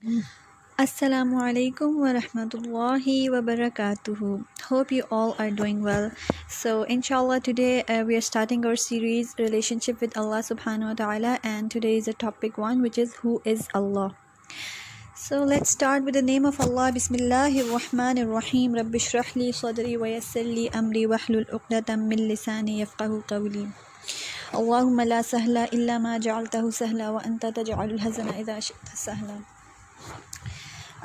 Assalamu alaikum wa rahmatullahi wa barakatuhu. Hope you all are doing well. So inshallah today we are starting our series Relationship with Allah subhanahu wa ta'ala, and today is the topic 1, which is who is Allah. So let's start with the name of Allah. Bismillahir Rahmanir Rahim. Rabbi shrah li sadri wa yassir li amri wahlul 'uqdatam min lisani yafqahu qawli. Allahumma la sahla illa ma ja'altahu sahla wa anta taj'alul hazana idha shi'ta sahla.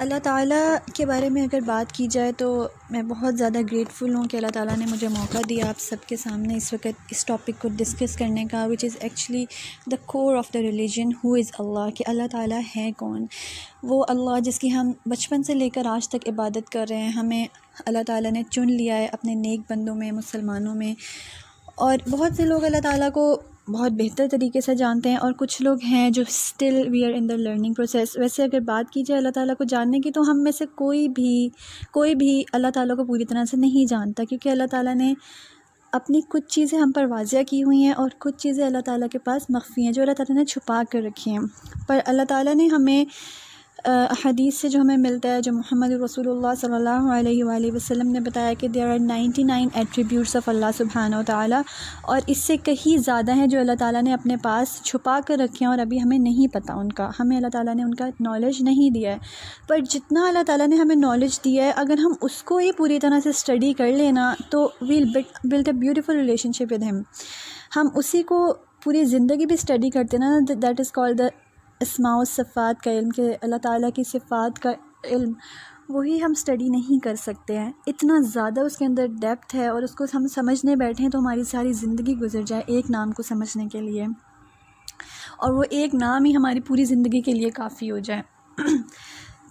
अल्लाह ताला के बारे में अगर बात की जाए तो मैं बहुत ज़्यादा ग्रेटफुल हूँ कि अल्लाह ताला ने मुझे मौका दिया आप सबके सामने इस वक्त इस टॉपिक को डिस्कस करने का, which is actually the core of the religion, who is Allah, कि अल्लाह ताला है कौन। वो अल्लाह जिसकी हम बचपन से लेकर आज तक इबादत कर रहे हैं, हमें अल्लाह ताला ने चुन लिया है अपने नेक बंदों में, मुसलमानों में। और बहुत से लोग अल्लाह ताला को बहुत बेहतर तरीके से जानते हैं और कुछ लोग हैं जो still we are in the learning process. वैसे अगर बात की जाए अल्लाह ताला को जानने की, तो हम में से कोई भी अल्लाह ताला को पूरी तरह से नहीं जानता, क्योंकि अल्लाह ताला ने अपनी कुछ चीज़ें हम पर वाज़िया की हुई हैं और कुछ चीज़ें अल्लाह ताला के पास मख्फ़ी हैं जो अल्लाह ताला ने छुपा कर रखी हैं। पर अल्लाह ताला ने हमें हदीस से जो हमें मिलता है, जो मोहम्मद रसूलुल्लाह सल्लल्लाहु अलैहि वसल्लम ने बताया कि देयर आर 99 एट्रीब्यूट्स ऑफ अल्लाह सुब्हानहू व तआला, और इससे कहीं ज़्यादा हैं जो अल्लाह ताला ने अपने पास छुपा कर रखे हैं और अभी हमें नहीं पता उनका, हमें अल्लाह ताला ने उनका नॉलेज नहीं दिया है। पर जितना अल्लाह ताला ने हमें नॉलेज दिया है, अगर हम उसको ही पूरी तरह से स्टडी कर लेना तो we'll build a beautiful relationship with him. हम उसी को पूरी ज़िंदगी भी स्टडी करते ना, दैट इज़ कॉल्ड द अस्माउ सिफ़ात का इल्म, के अल्लाह ताला की सिफ़ात का इल्म, वही हम स्टडी नहीं कर सकते हैं। इतना ज़्यादा उसके अंदर डेप्थ है और उसको हम समझने बैठे हैं तो हमारी सारी ज़िंदगी गुजर जाए एक नाम को समझने के लिए, और वो एक नाम ही हमारी पूरी ज़िंदगी के लिए काफ़ी हो जाए।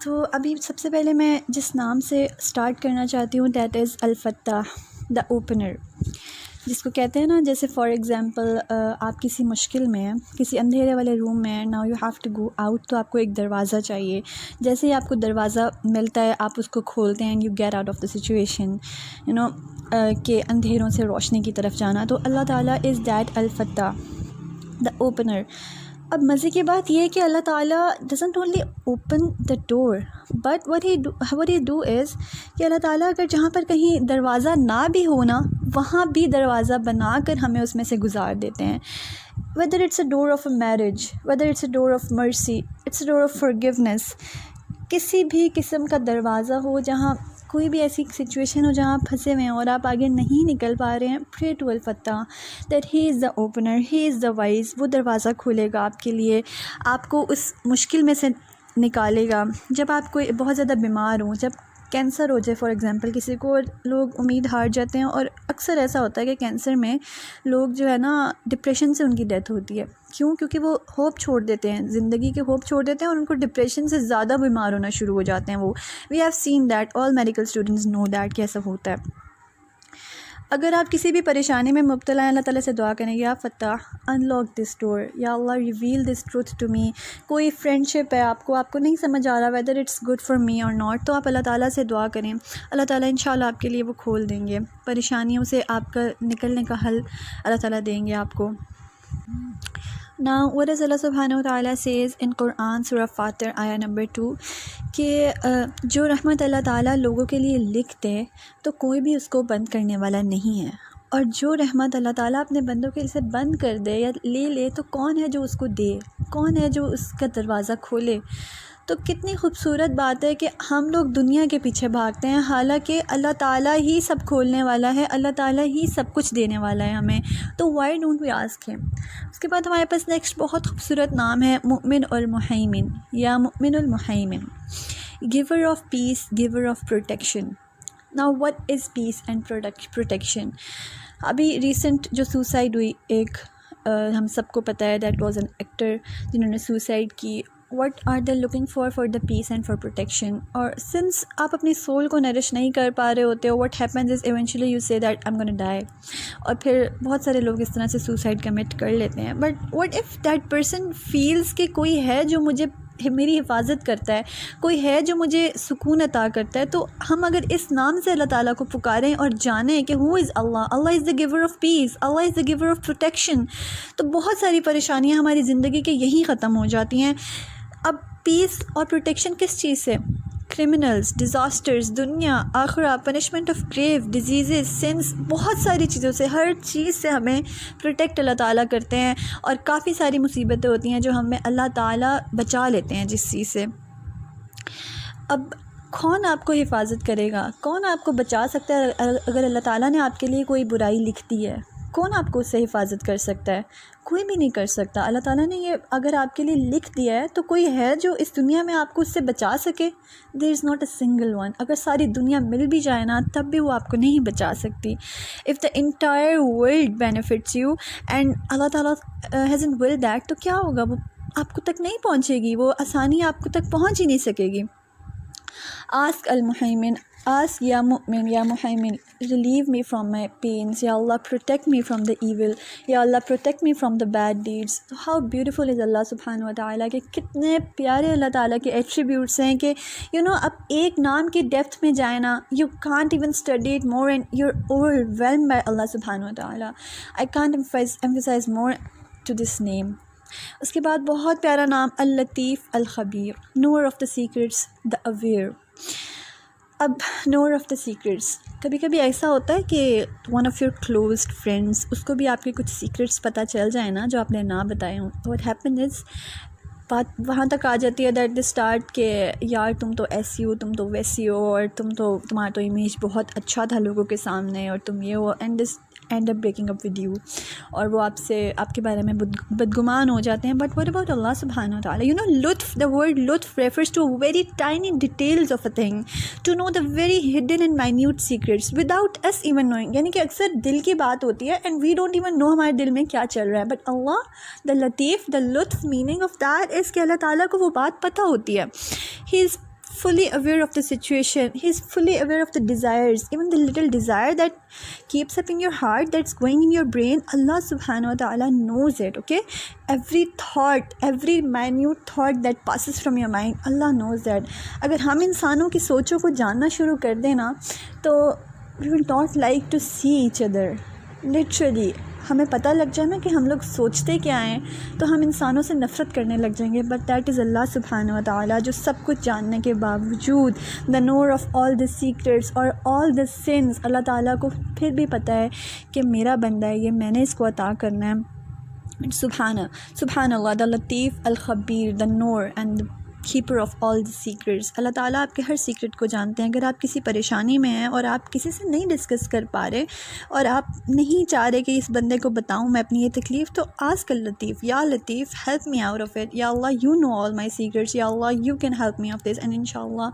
तो अभी सबसे पहले मैं जिस नाम से स्टार्ट करना चाहती हूँ, that is Al-Fattah, the opener, जिसको कहते हैं ना, जैसे फॉर एग्ज़ाम्पल आप किसी मुश्किल में हैं, किसी अंधेरे वाले रूम में, now you have to go out, तो आपको एक दरवाज़ा चाहिए। जैसे ही आपको दरवाज़ा मिलता है आप उसको खोलते हैं, you get out of the situation, you know, के अंधेरों से रोशनी की तरफ जाना। तो अल्लाह ताला is that Al-Fattah, the opener. अब मज़े की बात यह है कि अल्लाह ताला doesn't only open the door, but what he do is कि अल्लाह ताला अगर जहाँ पर कहीं दरवाज़ा ना भी हो ना, वहाँ भी दरवाज़ा बना कर हमें उसमें से गुज़ार देते हैं। Whether it's a door of a marriage, whether it's a door of mercy, it's a door of forgiveness, किसी भी किस्म का दरवाज़ा हो, जहाँ कोई भी ऐसी सिचुएशन हो जहाँ आप फंसे हुए हैं और आप आगे नहीं निकल पा रहे हैं, प्रे टू अल-फत्ताह that he is the opener, he is the wise. वो दरवाज़ा खोलेगा आपके लिए, आपको उस मुश्किल में से निकालेगा। जब आप कोई बहुत ज़्यादा बीमार हो, जब कैंसर हो जाए फॉर एग्ज़ाम्पल किसी को, और लोग उम्मीद हार जाते हैं, और अक्सर ऐसा होता है कि कैंसर में लोग जो है ना, डिप्रेशन से उनकी डेथ होती है। क्यों? क्योंकि वो होप छोड़ देते हैं, ज़िंदगी के होप छोड़ देते हैं और उनको डिप्रेशन से ज़्यादा बीमार होना शुरू हो जाते हैं। वो we have seen that, all medical students know that कि ऐसा होता है। अगर आप किसी भी परेशानी में मुब्तला हैं, अल्लाह ताला से दुआ करें, या फत्ताह अनलॉक दिस डोर, या Allah reveal this truth to me. कोई फ्रेंडशिप है आपको नहीं समझ आ रहा whether it's good for me और नॉट, तो आप अल्लाह ताला से दुआ करें, अल्लाह ताला इंशाल्लाह आपके लिए वो खोल देंगे। परेशानियों से आपका निकलने का हल अल्लाह ताला देंगे आपको। Now what does Allah subhanahu wa ta'ala says in Quran surah Fatir ayah number 2 कि जो रहमत अल्लाह ताला लोगों के लिए लिख दे तो कोई भी उसको बंद करने वाला नहीं है, और जो रहमत अल्लाह ताला अपने बंदों के लिए बंद कर दे या ले तो कौन है जो उसको दे, कौन है जो उसका दरवाज़ा खोले। तो कितनी खूबसूरत बात है कि हम लोग दुनिया के पीछे भागते हैं, हालांकि अल्लाह ताला ही सब खोलने वाला है, अल्लाह ताला ही सब कुछ देने वाला है हमें। तो why don't we ask him. उसके बाद हमारे पास नेक्स्ट बहुत खूबसूरत नाम है मुमिन और मुहैमिन, या मुमिन और मुहैमिन, giver of peace, giver of protection. Now what is peace and protection? अभी रिसेंट जो सुसाइड हुई एक, हम सबको पता है, दैट वाज एन एक्टर जिन्होंने सुसाइड की। What are they looking for the peace and for protection. और सिंस आप अपनी सोल को नरिश नहीं कर पा रहे होते हो, what happens is eventually you say that I am gonna die, और फिर बहुत सारे लोग इस तरह से सुसाइड कमिट कर लेते हैं। But what if that person feels कि कोई है जो मुझे मेरी हिफाजत करता है, कोई है जो मुझे सुकून अता करता है। तो हम अगर इस नाम से अल्लाह ताला को पुकारें और जानें कि who is Allah, Allah is the giver of peace, Allah is the giver of protection, तो बहुत सारी परेशानियाँ हमारी ज़िंदगी के यहीं ख़त्म हो जाती हैं। अब पीस और प्रोटेक्शन किस चीज़ से? क्रिमिनल्स, डिज़ास्टर्स, दुनिया, आखिरा, punishment of grave, disease, sins, बहुत सारी चीज़ों से, हर चीज़ से हमें प्रोटेक्ट अल्लाह ताला करते हैं। और काफ़ी सारी मुसीबतें होती हैं जो हमें अल्लाह ताला बचा लेते हैं जिस चीज़ से। अब कौन आपको हिफाजत करेगा? कौन आपको बचा सकता है अगर अल्लाह ताला ने आपके लिए कोई बुराई लिख दी है? कौन आपको उससे हिफाजत कर सकता है? कोई भी नहीं कर सकता। अल्लाह ताला ने ये अगर आपके लिए लिख दिया है तो कोई है जो इस दुनिया में आपको उससे बचा सके? There is not a single one. अगर सारी दुनिया मिल भी जाए ना तब भी वो आपको नहीं बचा सकती। If the entire world benefits you and Allah ताला हैज़न्ट विल दैट, तो क्या होगा? वो आपको तक नहीं पहुँचेगी, वो आसानी आपको तक पहुँच ही नहीं सकेगी। Ask Al-Muhaymin, ask Ya Muhaymin, relieve me from my pains. Ya Allah, protect me from the evil. Ya Allah, protect me from the bad deeds. So how beautiful is Allah subhanahu wa ta'ala, कि कितने प्यारे अल्लाह ताला के attributes हैं कि अब एक नाम की डेप्थ में जाए ना, you can't even study it more and you're overwhelmed by Allah subhanahu wa ta'ala. I can't emphasize more to this name. उसके बाद बहुत प्यारा नाम अल-लतीफ़ अल-ख़बीर, नोर of the secrets, the aware. अब नोर ऑफ़ द सीक्रेट्स, कभी कभी ऐसा होता है कि one of your closed friends, उसको भी आपके कुछ सीक्रेट्स पता चल जाए ना जो आपने ना बताए हों। व्हाट हैपन इज़, बात वहाँ तक आ जाती है दैट द स्टार्ट के यार तुम तो ऐसी हो, तुम तो वैसी हो, और तुम्हारा तो इमेज बहुत अच्छा था लोगों के सामने, और तुम ये हो, and this end up breaking up with you, और वो आपके बारे में बदगुमान हो जाते हैं। बट व्हाट अबाउट अल्लाह सुब्हानहू व तआला? लुत्फ़, द वर्ड लुत्फ़ refers to very tiny details of a thing, to know the very hidden and minute secrets without us even knowing. यानी कि अक्सर दिल की बात होती है and we don't even know हमारे दिल में क्या चल रहा है, but Allah, the Latif, the लुत्फ़, मीनिंग ऑफ दैट इज़ कि अल्लाह ताला को वो बात पता होती है। He is fully aware of the situation. He's fully aware of the desires, even the little desire that keeps up in your heart, that's going in your brain. Allah subhanahu wa ta'ala knows it, okay? Every thought, every minute thought that passes from your mind, Allah knows that. अगर हम इंसानों की सोचों को जानना शुरू कर दें ना, तो we will not like to see each other. Literally हमें पता लग जाए ना कि हम लोग सोचते क्या हैं, तो हम इंसानों से नफ़रत करने लग जाएंगे। बट दैट इज़ अल्लाह सुब्हानहू व तआला, जो सब कुछ जानने के बावजूद, the NOR of all the secrets और ऑल द सिंस, अल्लाह ताला को फिर भी पता है कि मेरा बंदा है, ये मैंने इसको अता करना है। सुबहान अल्लाह, द लतीफ़ अल ख़बीर, द नूर and the keeper of all the secrets. Allah ताला आपके हर सीक्रेट को जानते हैं। अगर आप किसी परेशानी में हैं और आप किसी से नहीं डिस्कस कर पा रहे और आप नहीं चाह रहे कि इस बंदे को बताऊं मैं अपनी ये तकलीफ़, तो आस्क अल लतीफ़, या लतीफ़ help me out of it, या Allah you know all my secrets, या Allah you can help me of this. And इंशाअल्लाह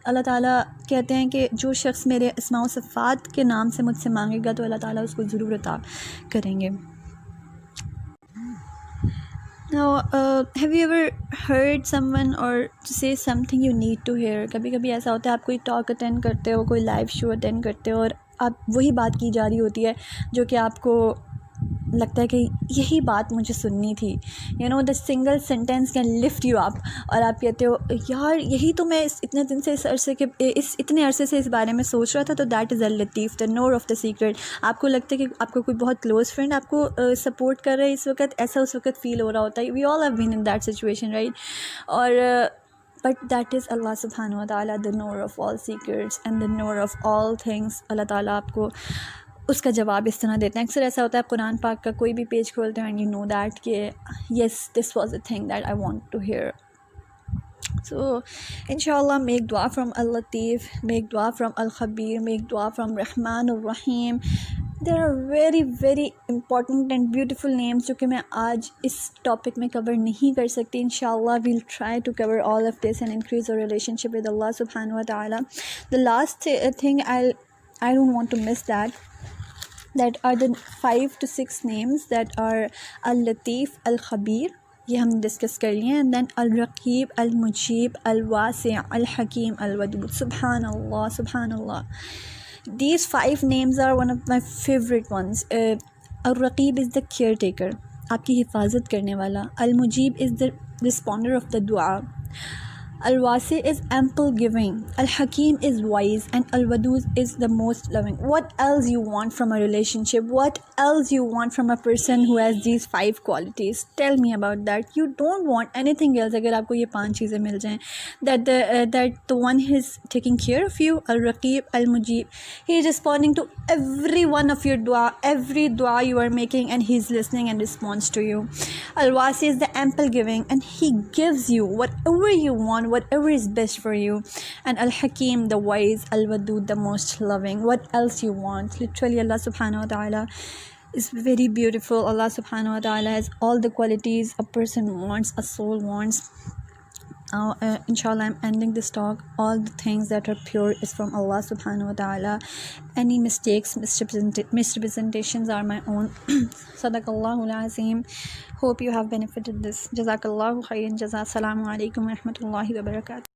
अल्लाह ताला कहते हैं कि जो शख्स मेरे अस्मा व सिफ़ात के नाम से मुझसे मांगेगा तो अल्लाह ताला उसको ज़रूर अता करेंगे। Now, have you ever heard someone or to say something you need to hear? कभी कभी ऐसा होता है, आप कोई टॉक अटेंड करते हो, कोई लाइव शो अटेंड करते हो, और आप वही बात की जा रही होती है जो कि आपको लगता है कि यही बात मुझे सुननी थी। The single sentence can lift you up, और आप कहते हो यार यही तो मैं इतने दिन से इतने अरसे से इस बारे में सोच रहा था। तो दैट इज़ अल लतीफ़, the NOR of the secret. आपको लगता है कि आपको कोई बहुत क्लोज़ फ्रेंड आपको सपोर्ट कर रहा है इस वक्त, ऐसा उस वक्त फ़ील हो रहा होता है। We all have been in that situation, right? और बट दैट इज़ अल्लाह सुब्हानहू व तआला, the NOR of all secrets and the NOR of all things. Allah ताला आपको उसका जवाब इस तरह देते हैं। अक्सर ऐसा होता है, आप कुरान पाक का कोई भी पेज खोलते हैं एंड यू नो दैट कि yes this was the thing that I want to hear. So inshallah, make dua from Al-Latif, make dua from Al-Khabir, make dua from Rahman Ar-Rahim. There are very very important and beautiful names जो कि मैं आज इस topic में cover नहीं कर सकती। इंशाल्लाह we'll try to cover all of this and increase our relationship with Allah subhanahu wa ta'ala. The last thing I don't want to miss that are the 5 to 6 names that are Al-Latif, Al-Khabir, ये हम discuss कर लिए, and then अल-रकीब, अल-मुजीब, अल-वासी, अल-हकीम, अल-वदूद। सुबहान अल्लाह, सुबहान अल्लाह। These 5 names are one of my favorite ones. Al-Raqib is the caretaker, आपकी हिफाजत करने वाला. Al-Mujib is the responder of the dua. Al-Wasi is ample giving, Al-Hakim is wise, and Al-Wadud is the most loving. What else you want from a relationship? What else you want from a person who has these 5 qualities? Tell me about that. You don't want anything else. अगर आपको ये 5 चीज़ें मिल जाएं, that the one who is taking care of you, Al-Raqib, Al-Mujib, he is responding to every one of your dua, every dua you are making, and he is listening and responds to you. Al-Wasi is the ample giving, and he gives you whatever you want, whatever is best for you. And Al-Hakim, the wise, Al-Wadud, the most loving. What else you want? Literally, Allah subhanahu wa ta'ala is very beautiful. Allah subhanahu wa ta'ala has all the qualities a person wants, a soul wants. Inshallah, I'm ending this talk. All the things that are pure is from Allah subhanahu wa ta'ala. Any mistakes, misrepresentations are my own. Sadaqallahu al-Azim. Hope you have benefited this. Jazakallahu khairan jaza. Assalamu alaikum wa rahmatullahi wa barakatuh.